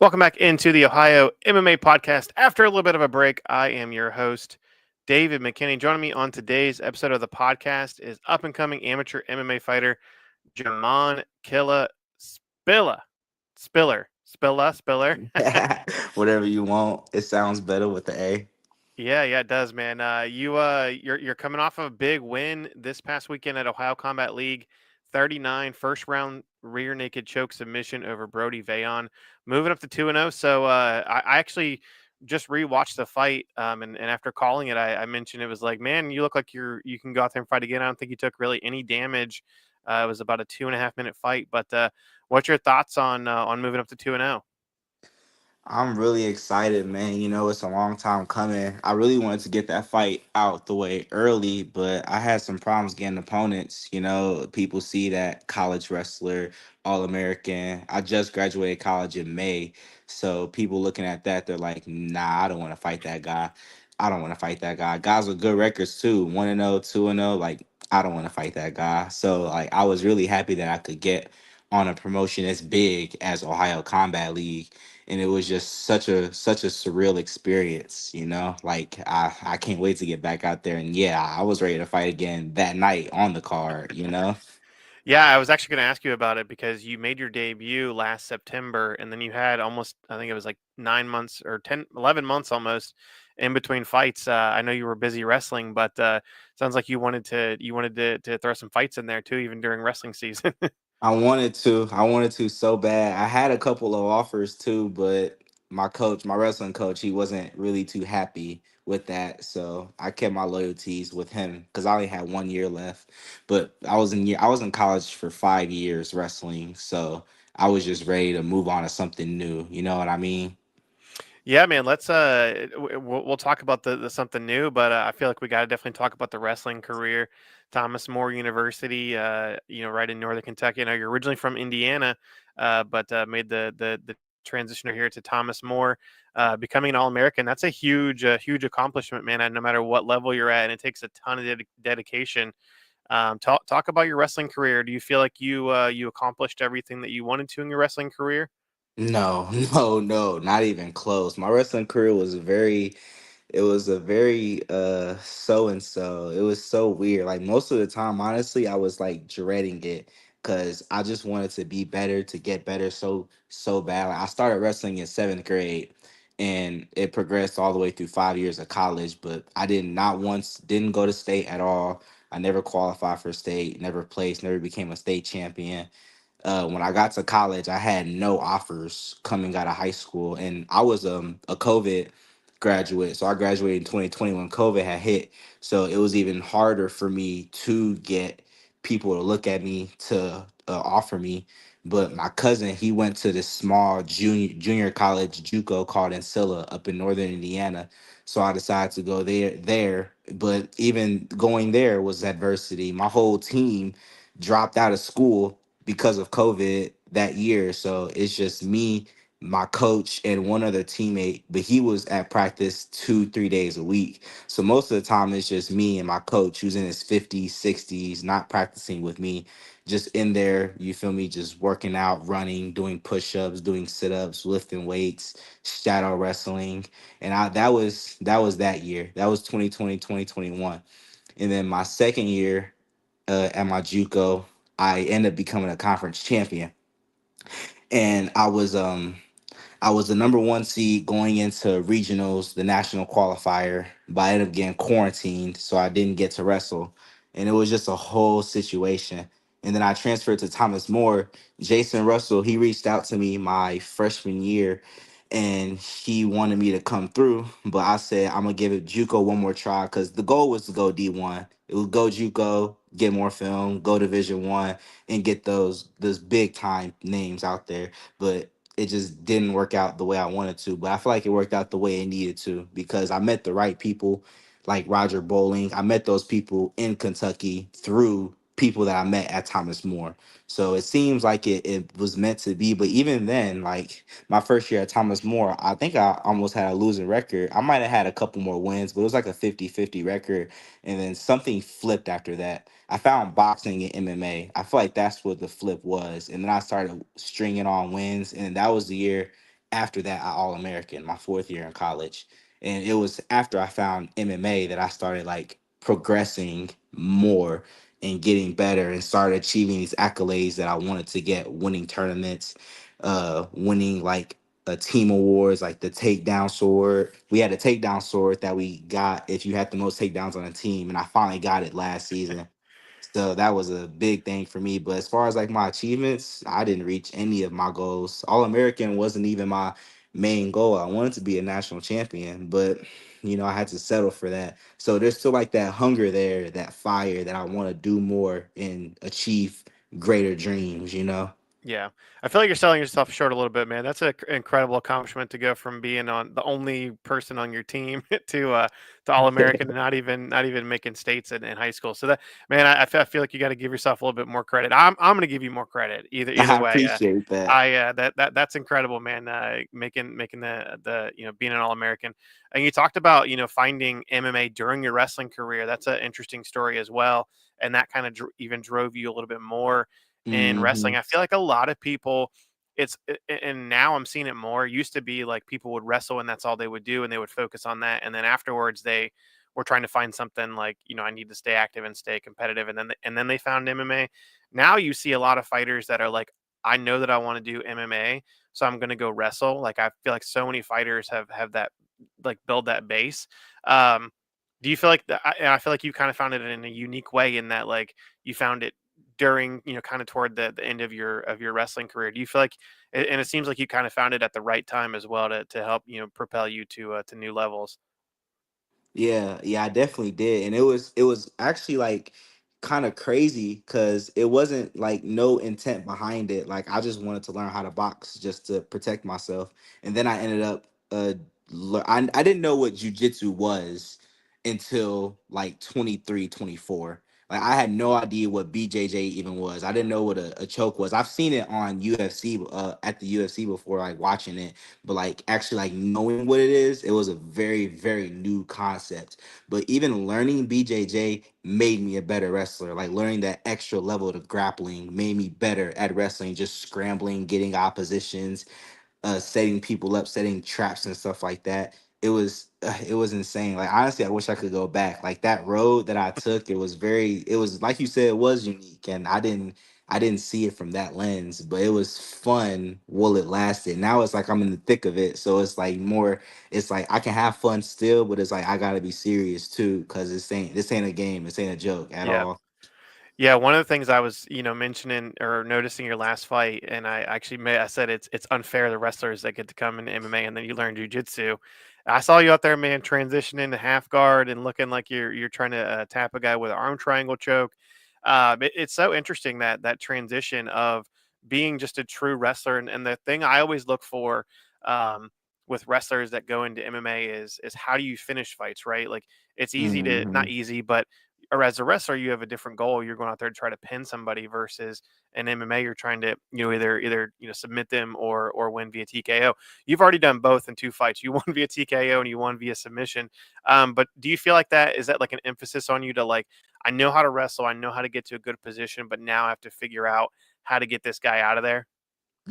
Welcome back into the Ohio MMA podcast. After a little bit of a break, I am your host, David McKinney. Joining me on today's episode of the podcast is up and coming amateur MMA fighter, Jahmon Killa Spiller. Whatever you want. It sounds better with the A. Yeah, it does, man. You're coming off of a big win this past weekend at Ohio Combat League, 39 first round rear naked choke submission over Brody Veyon, moving up to 2-0. So I actually just rewatched the fight, and after calling it, I mentioned it was like, man, you look like you can go out there and fight again. I don't think you took really any damage. It was about a 2.5 minute fight, but what's your thoughts on moving up to 2-0? I'm really excited, man. It's a long time coming. I really wanted to get that fight out the way early, but I had some problems getting opponents. People see that college wrestler, All American. I just graduated college in May. So people looking at that, they're like, nah, I don't want to fight that guy. I don't want to fight that guy. Guys with good records too, 1-0, 2-0. Like, I don't want to fight that guy. So, like, I was really happy that I could get on a promotion as big as Ohio Combat League, and it was just such a surreal experience. Like, I can't wait to get back out there, and yeah, I was ready to fight again that night on the card. Yeah, I was actually going to ask you about it because you made your debut last September and then you had almost, I think it was like 9 months or 10, 11 months almost in between fights. I know you were busy wrestling, but sounds like you wanted to throw some fights in there too, even during wrestling season. I wanted to so bad. I had a couple of offers too, but my wrestling coach, he wasn't really too happy with that. So I kept my loyalties with him because I only had 1 year left. But I was in college for 5 years wrestling, so I was just ready to move on to something new. You know what I mean? Yeah, man. Let's we'll talk about the something new, but I feel like we got to definitely talk about the wrestling career. Thomas More University, right in Northern Kentucky. I know you're originally from Indiana, but made the transition here to Thomas More, becoming an All American. That's a huge accomplishment, man. And no matter what level you're at, and it takes a ton of dedication. Talk about your wrestling career. Do you feel like you accomplished everything that you wanted to in your wrestling career? No, no, not even close. My wrestling career was very it was a very so and so. It was so weird. Like, most of the time, honestly, I was like dreading it because I just wanted to be better, to get better so bad. Like, I started wrestling in seventh grade, and it progressed all the way through 5 years of college. But I did not once didn't go to state at all. I never qualified for state, never placed, never became a state champion. When I got to college, I had no offers coming out of high school, and I was a COVID graduate, so I graduated in 2020 when COVID had hit. So it was even harder for me to get people to look at me to offer me. But my cousin, he went to this small junior college JUCO called Ancilla up in northern Indiana. So I decided to go there. But even going there was adversity. My whole team dropped out of school because of COVID that year. So it's just me, my coach, and one other teammate, but he was at practice 2 3 days a week. So most of the time it's just me and my coach, who's in his 50s 60s, not practicing with me, just in there, you feel me, just working out, running, doing push-ups, doing sit-ups, lifting weights, shadow wrestling. And I that was that year. That was 2020 2021. And then my second year at my JUCO, I ended up becoming a conference champion. And I was the number one seed going into regionals, the national qualifier, but I ended up getting quarantined, so I didn't get to wrestle. And it was just a whole situation. And then I transferred to Thomas More. Jason Russell, he reached out to me my freshman year, and he wanted me to come through. But I said, I'm going to give it JUCO one more try because the goal was to go D1. It was go JUCO, get more film, go Division 1, and get those big time names out there. But it just didn't work out the way I wanted to. But I feel like it worked out the way it needed to because I met the right people, like Roger Bowling. I met those people in Kentucky through people that I met at Thomas More. So it seems like it was meant to be. But even then, like, my first year at Thomas More, I think I almost had a losing record. I might have had a couple more wins, but it was like a 50-50 record. And then something flipped after that. I found boxing and MMA. I feel like that's what the flip was. And then I started stringing on wins. And that was the year after that, I All American my 4th year in college. And it was after I found MMA that I started like progressing more and getting better and started achieving these accolades that I wanted to get, winning tournaments, winning like team awards, like the takedown sword. We had a takedown sword that we got if you had the most takedowns on a team, and I finally got it last season. So that was a big thing for me. But as far as like my achievements, I didn't reach any of my goals. All American wasn't even my main goal. I wanted to be a national champion, but I had to settle for that. So there's still like that hunger there, that fire that I want to do more and achieve greater dreams. Yeah, I feel like you're selling yourself short a little bit, man. That's an incredible accomplishment to go from being on the only person on your team to All American, and not even making states in high school. So that, man, I feel like you got to give yourself a little bit more credit. I'm going to give you more credit either I way. appreciate that. That's incredible, man. Making the being an All American, and you talked about finding MMA during your wrestling career. That's an interesting story as well, and that kind of even drove you a little bit more in Hmm. wrestling. I feel like a lot of people, and now I'm seeing it more. It used to be like people would wrestle and that's all they would do, and they would focus on that, and then afterwards they were trying to find something like I need to stay active and stay competitive, and then they found MMA. Now you see a lot of fighters that are like, I know that I want to do MMA, so I'm going to go wrestle. Like I feel like so many fighters have that, like, build that base. Um, do you feel like that? I feel like you kind of found it in a unique way in that, like, you found it during, kind of toward the end of your wrestling career. Do you feel like, and it seems like you kind of found it at the right time as well to help propel you to new levels. Yeah, yeah, I definitely did. And it was actually like kind of crazy because it wasn't like no intent behind it. Like I just wanted to learn how to box just to protect myself. And then I ended up I didn't know what jujitsu was until like 23, 24. Like I had no idea what BJJ even was. I didn't know what a choke was. I've seen it on UFC at the UFC before, like watching it, but like actually like knowing what it is, it was a very very new concept. But even learning BJJ made me a better wrestler. Like learning that extra level of grappling made me better at wrestling, just scrambling, getting oppositions, setting people up, setting traps and stuff like that. It was insane. Like honestly, I wish I could go back. Like that road that I took, it was like you said, it was unique, and I didn't see it from that lens, but it was fun while it lasted. Now it's like I'm in the thick of it, so it's like more. It's like I can have fun still, but it's like I gotta be serious too, because this ain't a game. This ain't a joke at Yeah. all. Yeah, one of the things I was, mentioning or noticing your last fight, and I actually I said it's unfair the wrestlers that get to come into MMA and then you learn jujitsu. I saw you out there, man, transitioning to half guard and looking like you're trying to tap a guy with an arm triangle choke. It's so interesting that transition of being just a true wrestler, and the thing I always look for, um, with wrestlers that go into MMA is how do you finish fights, right? Like, it's easy to, not Hmm. easy, but or as a wrestler, you have a different goal. You're going out there to try to pin somebody versus an MMA. You're trying to, either submit them or win via TKO. You've already done both in two fights. You won via TKO and you won via submission. But do you feel like is that like an emphasis on you to, like, I know how to wrestle, I know how to get to a good position, but now I have to figure out how to get this guy out of there?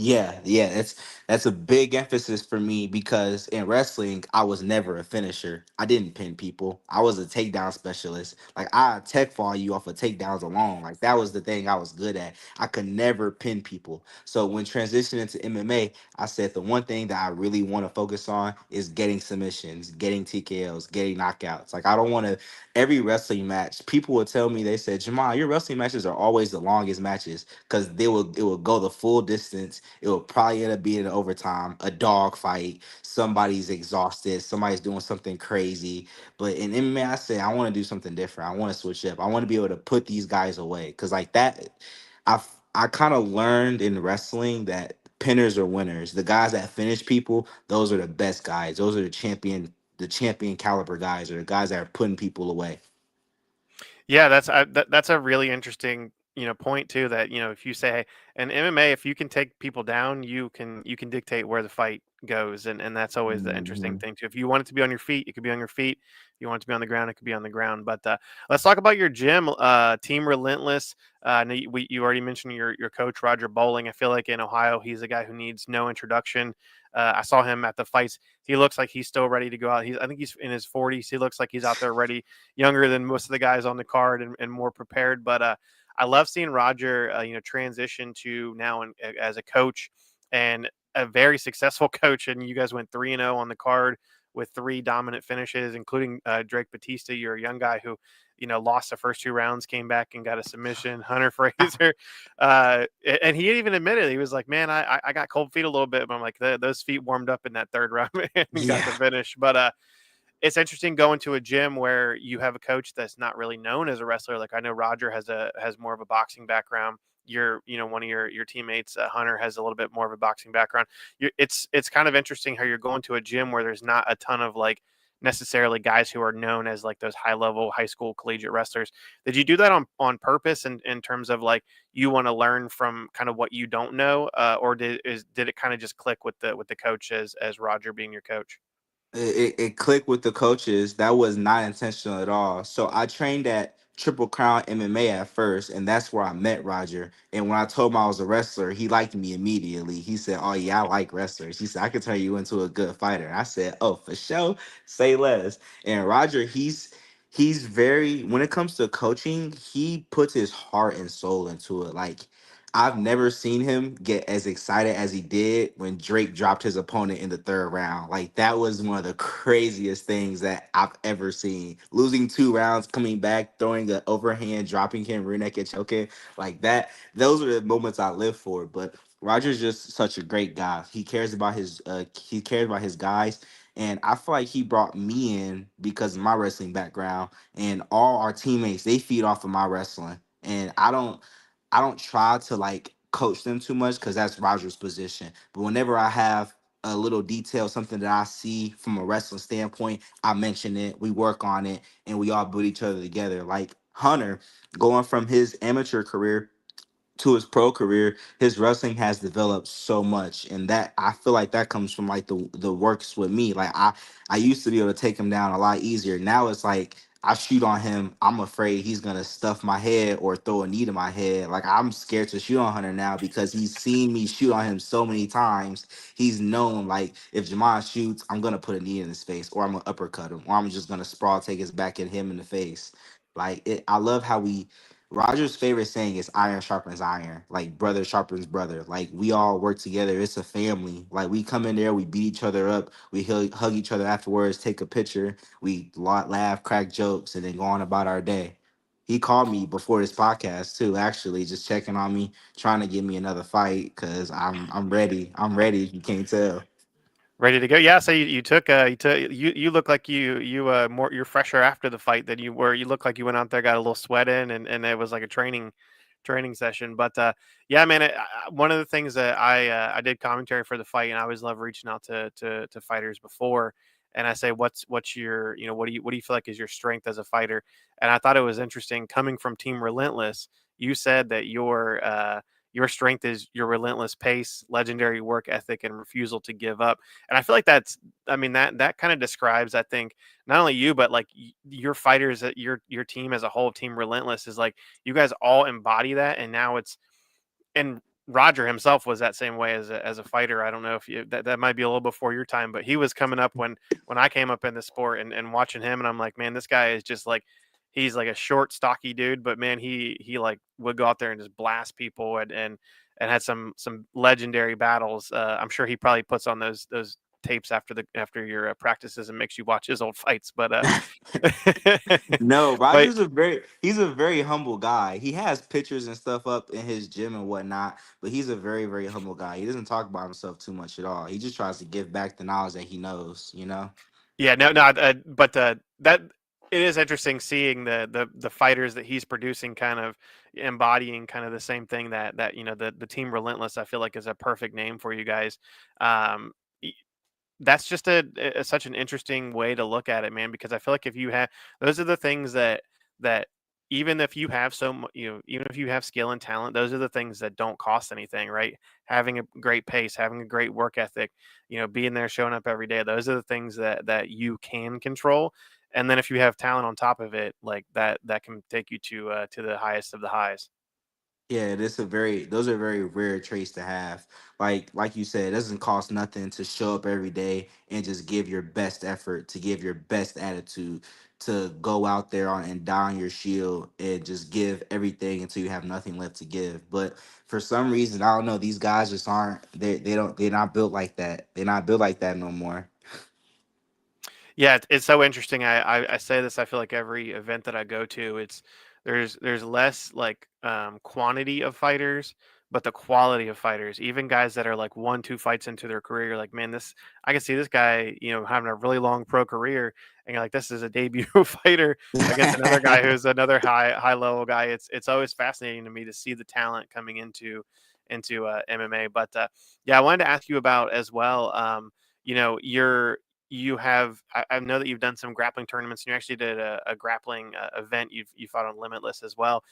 Yeah, yeah, that's a big emphasis for me because in wrestling, I was never a finisher. I didn't pin people. I was a takedown specialist. Like I tech fall you off of takedowns alone. Like that was the thing I was good at. I could never pin people. So when transitioning to MMA, I said the one thing that I really want to focus on is getting submissions, getting TKOs, getting knockouts. Like I don't want to every wrestling match, people will tell me they said, Jamal, your wrestling matches are always the longest matches because it will go the full distance. It will probably end up being an overtime, a dog fight. Somebody's exhausted. Somebody's doing something crazy. But in MMA, I say I want to do something different. I want to switch up. I want to be able to put these guys away because like that, I kind of learned in wrestling that pinners are winners. The guys that finish people, those are the best guys. Those are the champion caliber guys, or the guys that are putting people away. Yeah, that's a really interesting, point too. That, if you say, hey, in MMA, if you can take people down, you can dictate where the fight goes, and that's always the interesting Mhm. thing too. If you want it to be on your feet, it could be on your feet. If you want it to be on the ground, it could be on the ground. But let's talk about your gym, Team Relentless. I know you already mentioned your coach Roger Bowling. I feel like in Ohio, he's a guy who needs no introduction. I saw him at the fights. He looks like he's still ready to go out. I think he's in his 40s. He looks like he's out there ready, younger than most of the guys on the card, and more prepared. But I love seeing Roger, transition to now as a coach and a very successful coach. And you guys went 3-0 on the card with three dominant finishes, including Drake Batista. You're a young guy who, lost the first two rounds, came back and got a submission. Hunter Fraser, and he even admitted, he was like, "Man, I got cold feet a little bit," but I'm like, those feet warmed up in that third round and got the Yeah. finish. But it's interesting going to a gym where you have a coach that's not really known as a wrestler. Like I know Roger has more of a boxing background. One of your teammates, Hunter, has a little bit more of a boxing background. It's kind of interesting how you're going to a gym where there's not a ton of like necessarily guys who are known as like those high level high school collegiate wrestlers. Did you do that on purpose in terms of like you want to learn from kind of what you don't know, or did it kind of just click with the coach as Roger being your coach? It clicked with the coaches. That was not intentional at all. So I trained at Triple Crown MMA at first, and that's where I met Roger. And when I told him I was a wrestler, he liked me immediately. He said, "Oh yeah, I like wrestlers." He said, "I could turn you into a good fighter." And I said, "Oh, for sure. Say less." And Roger, he's very, when it comes to coaching, he puts his heart and soul into it. Like I've never seen him get as excited as he did when Drake dropped his opponent in the third round. Like that was one of the craziest things that I've ever seen. Losing 2 rounds, coming back, throwing the overhand, dropping him, rear naked choking, like that. Those are the moments I live for. But Roger's just such a great guy. He cares about his guys. And I feel like he brought me in because of my wrestling background, and all our teammates, they feed off of my wrestling. And I don't try to like coach them too much because that's Roger's position. But whenever I have a little detail, something that I see from a wrestling standpoint, I mention it, we work on it, and we all build each other together. Like Hunter, going from his amateur career to his pro career, his wrestling has developed so much, and that I feel like that comes from like the works with me. Like I used to be able to take him down a lot easier. Now it's like I shoot on him, I'm afraid he's gonna stuff my head or throw a knee to my head. Like I'm scared to shoot on Hunter now because he's seen me shoot on him so many times. He's known like if Jahmon shoots, I'm gonna put a knee in his face, or I'm gonna uppercut him, or I'm just gonna sprawl, take his back, and him in the face. I love how we Roger's favorite saying is iron sharpens iron, like brother sharpens brother. Like we all work together. It's a family. Like we come in there, we beat each other up, we hug each other afterwards, take a picture, we laugh, crack jokes, and then go on about our day. He called me before this podcast too, actually, just checking on me, trying to give me another fight because I'm ready. I'm ready. If you can't tell. Ready to go. Yeah, so you look like you're fresher after the fight than you were. You look like you went out there, got a little sweat in, and it was like a training session. But yeah, man, one of the things that I did commentary for the fight, and I always love reaching out to fighters before, and I say, what's your, what do you feel like is your strength as a fighter? And I thought it was interesting coming from Team Relentless. You said that your strength is your relentless pace, legendary work ethic, and refusal to give up. And I feel like I mean, that kind of describes, I think, not only you, but like your fighters, your team as a whole, Team Relentless, is like you guys all embody that. And now and Roger himself was that same way as a fighter. I don't know if that might be a little before your time, but he was coming up when I came up in the sport, and watching him, and I'm like, man, this guy is just like, he's like a short, stocky dude, but man, he like would go out there and just blast people, and had some legendary battles. I'm sure he probably puts on those tapes after your practices and makes you watch his old fights. But No, but he's a very humble guy. He has pictures and stuff up in his gym and whatnot, but he's a very, very humble guy. He doesn't talk about himself too much at all. He just tries to give back the knowledge that he knows, you know? yeah, no, no, but that it is interesting seeing the fighters that he's producing, kind of embodying kind of the same thing that the Team Relentless, I feel like, is a perfect name for you guys. Um, y- that's just such an interesting way to look at it, man. Because I feel like if you have, those are the things that even if you have even if you have skill and talent, those are the things that don't cost anything, right? Having a great pace, having a great work ethic, being there, showing up every day. Those are the things that you can control. And then if you have talent on top of it, like that can take you to the highest of the highs. Yeah, those are very rare traits to have. Like you said, it doesn't cost nothing to show up every day and just give your best effort, to give your best attitude, to go out there and die on your shield and just give everything until you have nothing left to give. But for some reason, I don't know, these guys just aren't they're not built like that. They're not built like that no more. Yeah, it's so interesting. I say this. I feel like every event that I go to, there's less like quantity of fighters, but the quality of fighters. Even guys that are like 1, 2 fights into their career, you're like, man, this I can see this guy, having a really long pro career, and you're like, this is a debut fighter against another guy who's another high level guy. It's always fascinating to me to see the talent coming into MMA. But yeah, I wanted to ask you about as well. You have I know that you've done some grappling tournaments, and you actually did a grappling event. You fought on Limitless as well.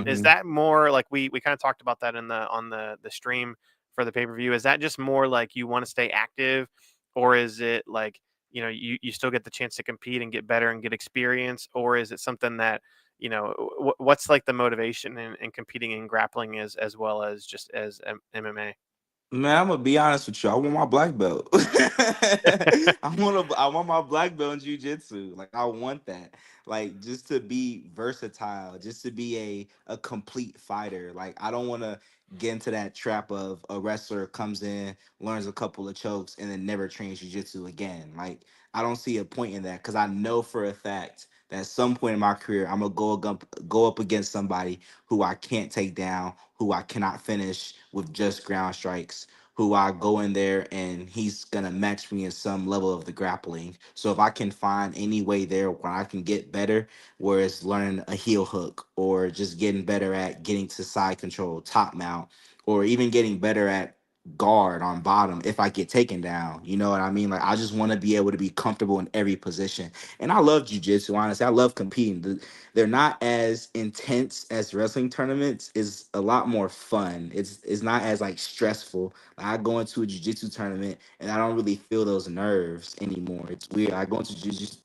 Is Hmm. that more like we kind of talked about that in the stream for the pay-per-view? Is that just more like you want to stay active, or is it like you still get the chance to compete and get better and get experience, or is it something that what's like the motivation in competing in grappling as well as just as MMA? Man, I'm gonna be honest with you. I want my black belt. I want my black belt in jujitsu. Like I want that. Like just to be versatile, just to be a complete fighter. Like I don't want to get into that trap of a wrestler comes in, learns a couple of chokes, and then never trains jujitsu again. Like I don't see a point in that because I know for a fact that at some point in my career I'm gonna go up against somebody who I can't take down, who I cannot finish with just ground strikes, who I go in there and he's gonna match me in some level of the grappling. So if I can find any way there where I can get better, where it's learning a heel hook or just getting better at getting to side control, top mount, or even getting better at guard on bottom if I get taken down. You know what I mean? Like I just want to be able to be comfortable in every position. And I love jujitsu, honestly. I love competing. They're not as intense as wrestling tournaments. Is a lot more fun. It's not as like stressful. Like, I go into a jiu-jitsu tournament and I don't really feel those nerves anymore. It's weird. I go into jiu-jitsu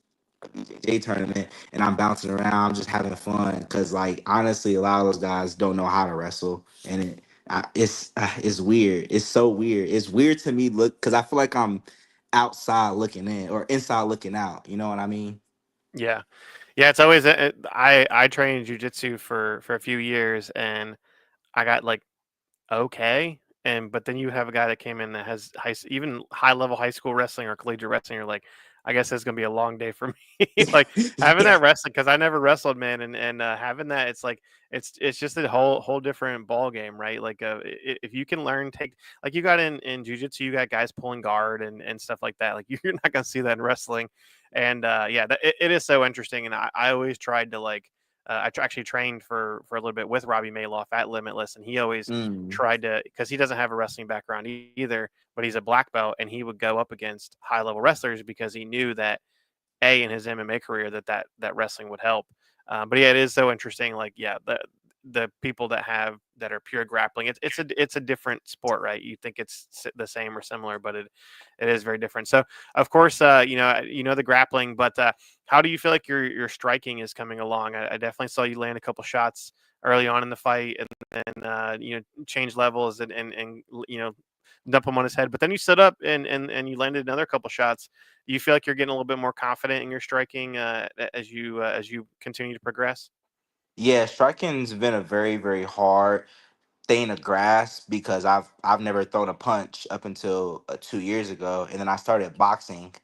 BJJ tournament and I'm bouncing around, just having fun. Cause like honestly, a lot of those guys don't know how to wrestle, and it's weird. It's so weird. It's weird to me. Look, cause I feel like I'm outside looking in or inside looking out. You know what I mean? Yeah. Yeah, it's always I trained jujitsu for a few years, and I got like okay, and but then you have a guy that came in that has even high level high school wrestling or collegiate wrestling. You're like, I guess it's gonna be a long day for me. Like having Yeah. that wrestling because I never wrestled, man, and having that, it's like it's just a whole different ball game, right? Like if you can learn take like you got in jujitsu, you got guys pulling guard and stuff like that. Like you're not gonna see that in wrestling, and yeah, it is so interesting. And I always tried to like. Actually trained for a little bit with Robbie Maloff at Limitless, and he always Mm. tried to because he doesn't have a wrestling background either, but he's a black belt, and he would go up against high level wrestlers because he knew that in his MMA career that wrestling would help. But yeah, it is so interesting. Like yeah, the people that are pure grappling, it's a different sport, right? You think it's the same or similar, but it is very different. So of course, the grappling, but how do you feel like your striking is coming along? I definitely saw you land a couple shots early on in the fight, and then change levels and dump him on his head. But then you stood up and you landed another couple shots. Do you feel like you're getting a little bit more confident in your striking as you continue to progress? Yeah, striking's been a very, very hard thing to grasp because I've never thrown a punch up until 2 years ago, and then I started boxing,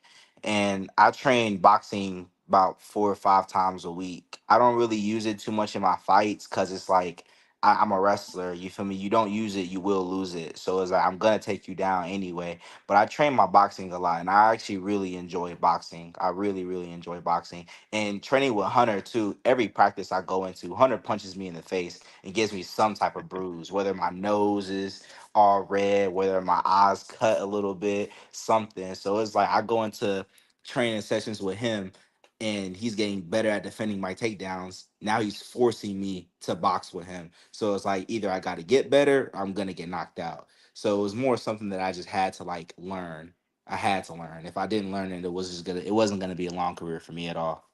and I train boxing about 4 or 5 times a week. I don't really use it too much in my fights because it's like I'm a wrestler. You feel me? You don't use it, you will lose it. So it's like I'm gonna take you down anyway. But I train my boxing a lot, and I actually really enjoy boxing. I really, really enjoy boxing and training with Hunter too. Every practice I go into, Hunter punches me in the face and gives me some type of bruise, whether my nose is all red, whether my eyes cut a little bit, something. So it's like I go into training sessions with him and he's getting better at defending my takedowns. Now he's forcing me to box with him. So it's like either I got to get better or I'm going to get knocked out. So it was more something that I just had to like learn. I had to learn. If I didn't learn it, it wasn't gonna be a long career for me at all.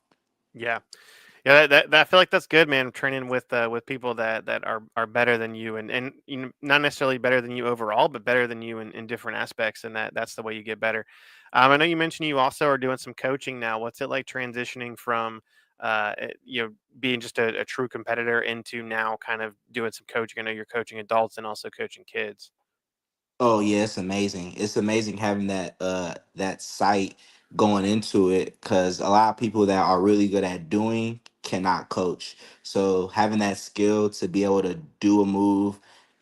Yeah. Yeah, I feel like that's good, man. Training with people that are better than you, and you know, not necessarily better than you overall, but better than you in different aspects, and that's the way you get better. I know you mentioned you also are doing some coaching now. What's it like transitioning from you know, being just a true competitor into now kind of doing some coaching? I know you're coaching adults and also coaching kids. Oh yeah, it's amazing. It's amazing having that sight going into it because a lot of people that are really good at doing cannot coach. So having that skill to be able to do a move,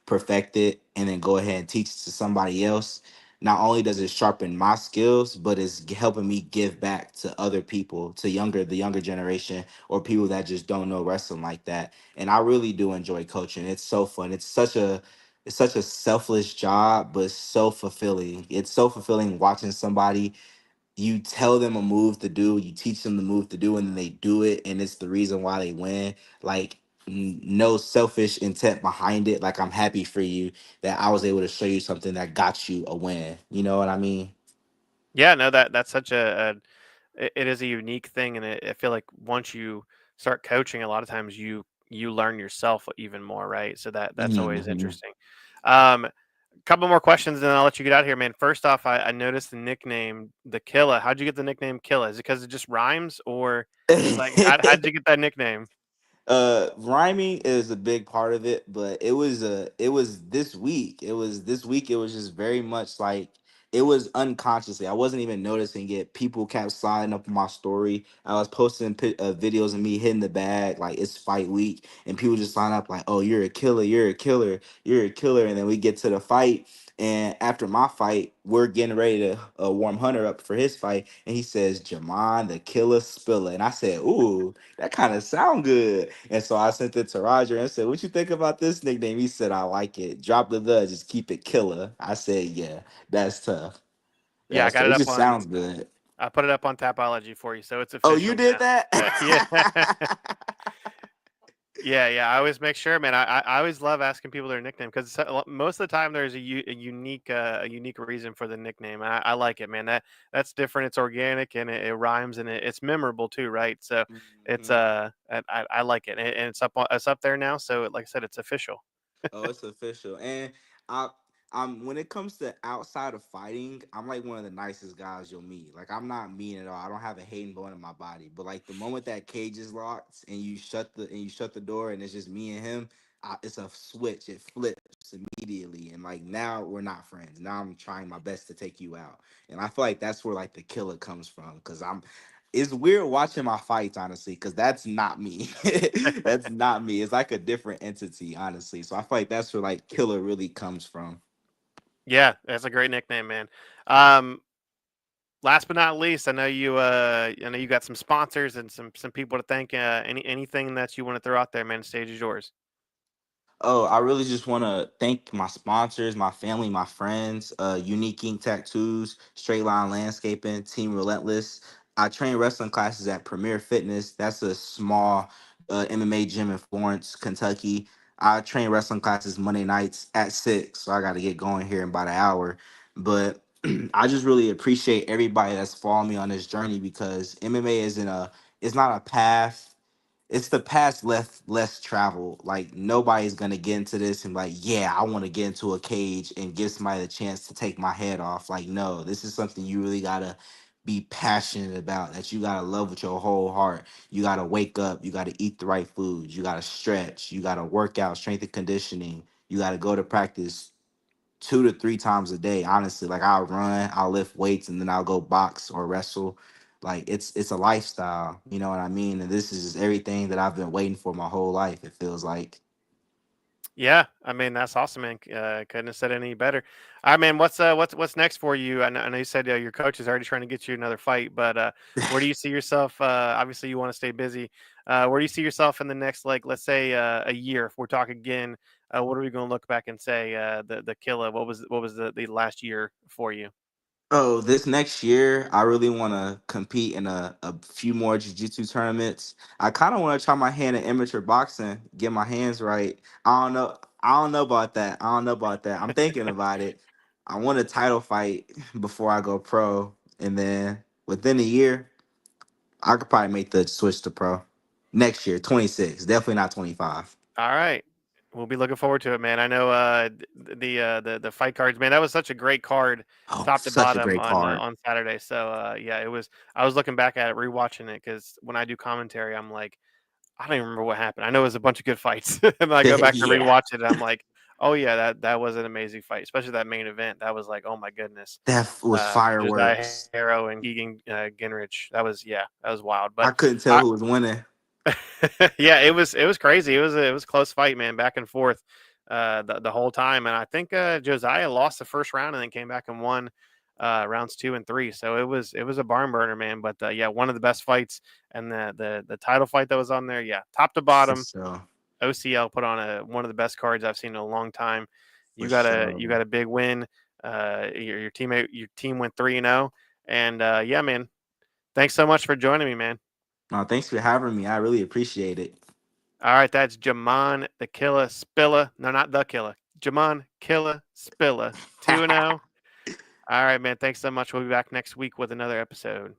perfect it, and then go ahead and teach it to somebody else, not only does it sharpen my skills, but it's helping me give back to other people, to the younger generation, or people that just don't know wrestling like that. And I really do enjoy coaching. It's so fun. It's such a selfless job, but so fulfilling. It's so fulfilling watching somebody, you tell them a move to do, you teach them the move to do, and then they do it, and it's the reason why they win. Like, no selfish intent behind it. Like, I'm happy for you that I was able to show you something that got you a win. You know what I mean? Yeah, no, that's such it is a unique thing, and I feel like once you start coaching, a lot of times you learn yourself even more, right? So that's always Mhm. interesting. Couple more questions, and then I'll let you get out of here, man. First off, I noticed the nickname, the Killa. How'd you get the nickname Killa? Is it because it just rhymes, or like how'd you get that nickname? Rhyming is a big part of it, but it was this week. It was just very much like it was unconsciously. I wasn't even noticing it. People kept signing up on my story. I was posting videos of me hitting the bag like it's fight week, and people just sign up like, "Oh, you're a killer, you're a killer, you're a killer." And then we get to the fight, and after my fight, we're getting ready to warm Hunter up for his fight, and he says, "Jahmon the Killer Spiller," and I said, "Ooh, that kind of sound good." And so I sent it to Roger and said, "What you think about this nickname?" He said, "I like it. Drop the, just keep it killer." I said, "Yeah, that's tough. Yeah, I That's got tough. it It up just on. sounds good." I put it up on Tapology for you, so it's Oh, you official did that? now. Yeah. Yeah, yeah. I always make sure, man. I always love asking people their nickname because most of the time there's a unique reason for the nickname. I like it, man. That's different. It's organic and it rhymes and it's memorable too, right? So it's Mhm. I like it, and it's up there now. So like I said, it's official. Oh, it's official. And I when it comes to outside of fighting, I'm like one of the nicest guys you'll meet. Like, I'm not mean at all. I don't have a hating bone in my body. But like the moment that cage is locked and you shut the door and it's just me and him, it's a switch. It flips immediately. And like now we're not friends. Now I'm trying my best to take you out. And I feel like that's where like the killer comes from. Cause it's weird watching my fights, honestly, because that's not me. That's not me. It's like a different entity, honestly. So I feel like that's where like killer really comes from. Yeah, that's a great nickname, man. Um, Last but not least, I know you got some sponsors and some people to thank. Anything that you want to throw out there, man? The stage is yours. Oh, I really just want to thank my sponsors, my family, my friends, Unique Ink Tattoos, Straight Line Landscaping, Team Relentless. I train wrestling classes at Premier Fitness. That's a small MMA gym in Florence, Kentucky. I train wrestling classes Monday nights at 6, so I got to get going here in about an hour. But I just really appreciate everybody that's following me on this journey because MMA it's not a path, it's the past less travel. Like, nobody's gonna get into this and like, yeah, I want to get into a cage and give somebody the chance to take my head off. Like, no, this is something you really gotta be passionate about, that you gotta love with your whole heart. You gotta wake up, you gotta eat the right foods, you gotta stretch, you gotta work out, strength and conditioning, you gotta go to practice 2 to 3 times a day. Honestly, like, I'll run, I'll lift weights, and then I'll go box or wrestle. Like, it's a lifestyle, you know what I mean? And this is everything that I've been waiting for my whole life. It feels like. Yeah, I mean that's awesome, man. Couldn't have said it any better. All right, man. What's next for you? I know you said your coach is already trying to get you another fight, but where do you see yourself? Obviously, you want to stay busy. Where do you see yourself in the next, like, let's say a year? If we're talking again, what are we going to look back and say the Killa? What was the last year for you? Oh, this next year, I really want to compete in a few more jiu-jitsu tournaments. I kind of want to try my hand at amateur boxing, get my hands right. I don't know. I don't know about that. I don't know about that. I'm thinking about it. I want a title fight before I go pro, and then within a year, I could probably make the switch to pro. Next year, 26. Definitely not 25. All right. We'll be looking forward to it, man. I know the fight cards, man. That was such a great card, Oh, top to such a bottom great card. on Saturday. So yeah, it was. I was looking back at it, rewatching it because when I do commentary, I'm like, I don't even remember what happened. I know it was a bunch of good fights, and I go back to Yeah, rewatch it, and I'm like, oh yeah, that was an amazing fight, especially that main event. That was like, oh my goodness, was Josiah fireworks. Harrow and Keegan Ginrich. That was wild. I But couldn't tell I, who was winning. yeah, it was crazy. It was a close fight, man, back and forth the whole time. And I think Josiah lost the first round and then came back and won rounds 2 and 3. So it was a barn burner, man. But yeah, one of the best fights and the title fight that was on there. Yeah, top to For bottom, sure. OCL put on one of the best cards I've seen in a long time. For You sure. got a big win. Your team went 3-0, and yeah, man. Thanks so much for joining me, man. No, thanks for having me. I really appreciate it. All right, that's Jahmon the Killa Spiller. No, not the Killa. Jahmon Killa Spiller. 2-0. All right, man. Thanks so much. We'll be back next week with another episode.